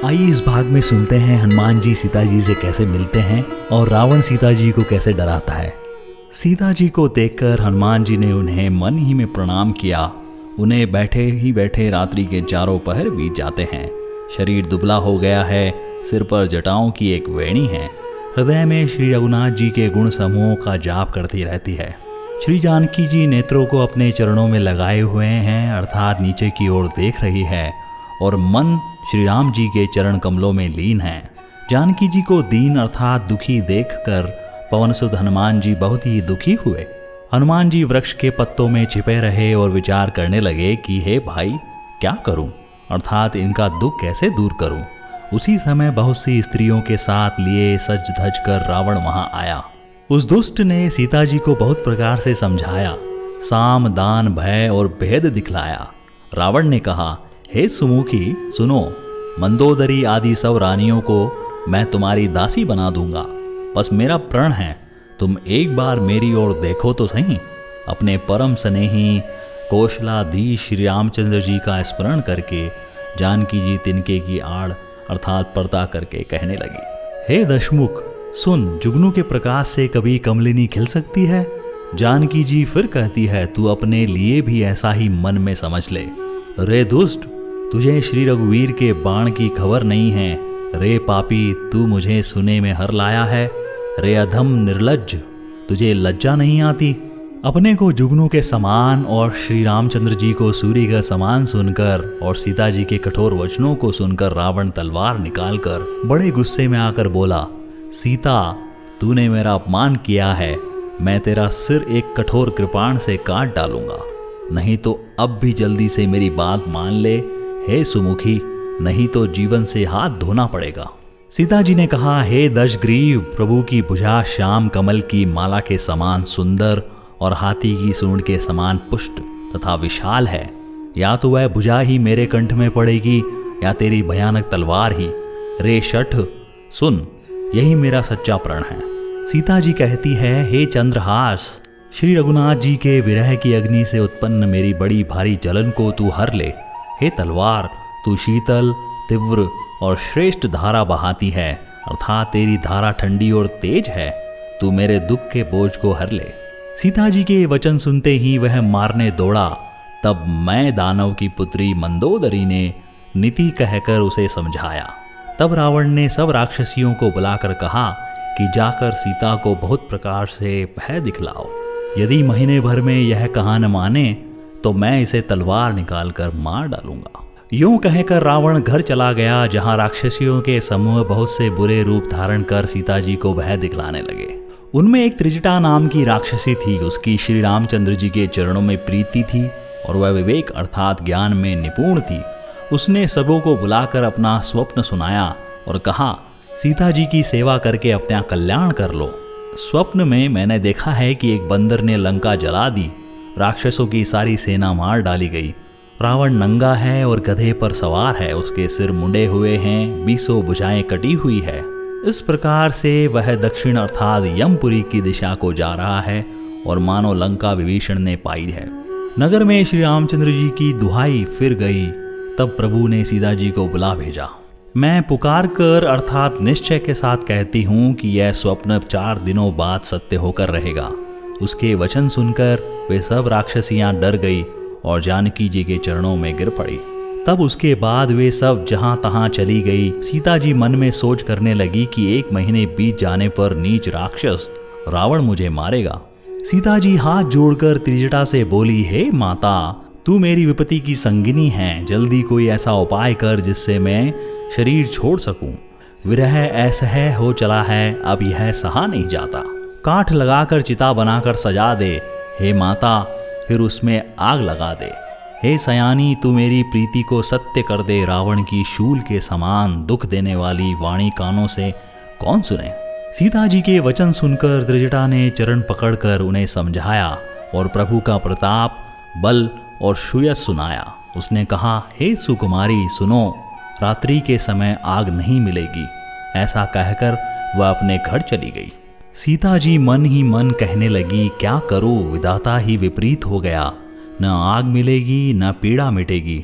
आइए इस भाग में सुनते हैं हनुमान जी सीता जी से कैसे मिलते हैं और रावण सीता जी को कैसे डराता है। सीता जी को देखकर हनुमान जी ने उन्हें मन ही में प्रणाम किया। उन्हें बैठे ही बैठे रात्रि के चारों पहर बीत जाते हैं। शरीर दुबला हो गया है, सिर पर जटाओं की एक वेणी है। हृदय में श्री रघुनाथ जी के गुण समूहों का जाप करती रहती है। श्री जानकी जी नेत्रों को अपने चरणों में लगाए हुए हैं, अर्थात नीचे की ओर देख रही है और मन श्री राम जी के चरण कमलों में लीन है। जानकी जी को दीन अर्थात दुखी देखकर पवनसुत हनुमान जी बहुत ही दुखी हुए। हनुमान जी वृक्ष के पत्तों में छिपे रहे और विचार करने लगे कि हे भाई, क्या करूं, अर्थात इनका दुख कैसे दूर करूं। उसी समय बहुत सी स्त्रियों के साथ लिए सज धज कर रावण वहां आया। उस दुष्ट ने सीता जी को बहुत प्रकार से समझाया, साम दान भय और भेद दिखलाया। रावण ने कहा, हे सुमुखी सुनो, मंदोदरी आदि सब रानियों को मैं तुम्हारी दासी बना दूंगा। बस मेरा प्रण है, तुम एक बार मेरी ओर देखो तो सही। अपने परम स्नेही कौशलाधीश श्री रामचंद्र जी का स्मरण करके जानकी जी तिनके की आड़ अर्थात पर्दा करके कहने लगी, हे दशमुख सुन, जुगनू के प्रकाश से कभी कमलिनी खिल सकती है। जानकी जी फिर कहती है, तू अपने लिए भी ऐसा ही मन में समझ ले। रे दुष्ट, तुझे श्री रघुवीर के बाण की खबर नहीं है। रे पापी, तू मुझे सुने में हर लाया है। रे अधम निर्लज्ज, तुझे लज्जा नहीं आती। अपने को जुगनू के समान और श्री रामचंद्र जी को सूर्य का समान सुनकर और सीता जी के कठोर वचनों को सुनकर रावण तलवार निकालकर बड़े गुस्से में आकर बोला, सीता, तूने मेरा अपमान किया है। मैं तेरा सिर एक कठोर कृपाण से काट डालूंगा। नहीं तो अब भी जल्दी से मेरी बात मान ले हे सुमुखी, नहीं तो जीवन से हाथ धोना पड़ेगा। सीता जी ने कहा, हे दशग्रीव, प्रभु की भुजा श्याम कमल की माला के समान सुंदर और हाथी की सूंड के समान पुष्ट तथा विशाल है। या तो वह भुजा ही मेरे कंठ में पड़ेगी या तेरी भयानक तलवार ही। रे शठ सुन, यही मेरा सच्चा प्रण है। सीता जी कहती है, हे चंद्रहास, श्री रघुनाथ जी के विरह की अग्नि से उत्पन्न मेरी बड़ी भारी जलन को तू हर ले। हे तलवार, तू शीतल, तीव्र और श्रेष्ठ धारा बहाती है, अर्थात तेरी धारा ठंडी और तेज है। तू मेरे दुख के बोझ को हर ले। सीता जी के वचन सुनते ही वह मारने दौड़ा। तब मैं दानव की पुत्री मंदोदरी ने नीति कहकर उसे समझाया। तब रावण ने सब राक्षसियों को बुलाकर कहा कि जाकर सीता को बहुत प्रकार से भय दिखलाओ। यदि महीने भर में यह कहा न माने तो मैं इसे तलवार निकालकर मार डालूंगा। यूं कहकर रावण घर चला गया, जहां राक्षसियों के समूह बहुत से बुरे रूप धारण कर सीता जी को भय दिखलाने लगे। उनमें एक त्रिजटा नाम की राक्षसी थी। उसकी श्री रामचंद्र जी के चरणों में प्रीति थी और वह विवेक अर्थात ज्ञान में निपुण थी। उसने सबों को बुलाकर अपना स्वप्न सुनाया और कहा, सीता जी की सेवा करके अपना कल्याण कर लो। स्वप्न में मैंने देखा है कि एक बंदर ने लंका जला दी, राक्षसों की सारी सेना मार डाली गई। रावण नंगा है और गधे पर सवार है, उसके सिर मुंडे हुए हैं, 20 भुजाएं कटी हुई है। इस प्रकार से वह दक्षिण अर्थात यमपुरी की दिशा को जा रहा है और मानो लंका विभीषण ने पाई है। नगर में श्री रामचंद्र जी की दुहाई फिर गई। तब प्रभु ने सीता जी को बुला भेजा। मैं पुकार कर अर्थात निश्चय के साथ कहती हूँ कि यह स्वप्न 4 दिनों बाद सत्य होकर रहेगा। उसके वचन सुनकर वे सब राक्षसियां डर गई और जानकी जी के चरणों में गिर पड़ी। तब उसके बाद वे सब जहां तहां चली गई। सीता जी मन में सोच करने लगी कि 1 महीने बीत जाने पर नीच राक्षस रावण मुझे मारेगा। सीता जी हाथ जोड़कर त्रिजटा से बोली, हे माता, तू मेरी विपत्ति की संगिनी है। जल्दी कोई ऐसा उपाय कर जिससे मैं शरीर छोड़ सकूं। विरह असह्य हो चला है, अब यह सहा नहीं जाता। काठ लगाकर चिता बनाकर सजा दे हे माता, फिर उसमें आग लगा दे। हे सयानी, तू मेरी प्रीति को सत्य कर दे। रावण की शूल के समान दुख देने वाली वाणी कानों से कौन सुने। सीता जी के वचन सुनकर त्रिजटा ने चरण पकड़कर उन्हें समझाया और प्रभु का प्रताप, बल और सुयश सुनाया। उसने कहा, हे सुकुमारी सुनो, रात्रि के समय आग नहीं मिलेगी। ऐसा कहकर वह अपने घर चली गई। सीता जी मन ही मन कहने लगी, क्या करूं, विधाता ही विपरीत हो गया। न आग मिलेगी न पीड़ा मिटेगी।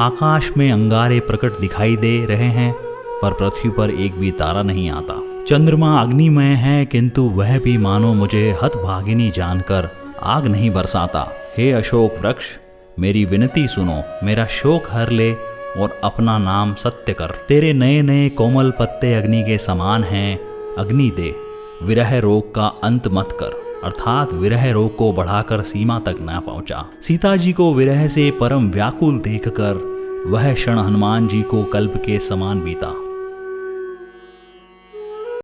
आकाश में अंगारे प्रकट दिखाई दे रहे हैं, पर पृथ्वी पर एक भी तारा नहीं आता। चंद्रमा अग्निमय है, किंतु वह भी मानो मुझे हतभागिनी जानकर आग नहीं बरसाता। हे अशोक वृक्ष, मेरी विनती सुनो, मेरा शोक हर ले और अपना नाम सत्य कर। तेरे नए नए कोमल पत्ते अग्नि के समान हैं, अग्नि दे, विरह रोग का अंत मत कर। अर्थात विरह रोग को बढ़ाकर सीमा तक न पहुंचा। सीता जी को विरह से परम व्याकुल देखकर वह क्षण हनुमान जी को कल्प के समान बीता।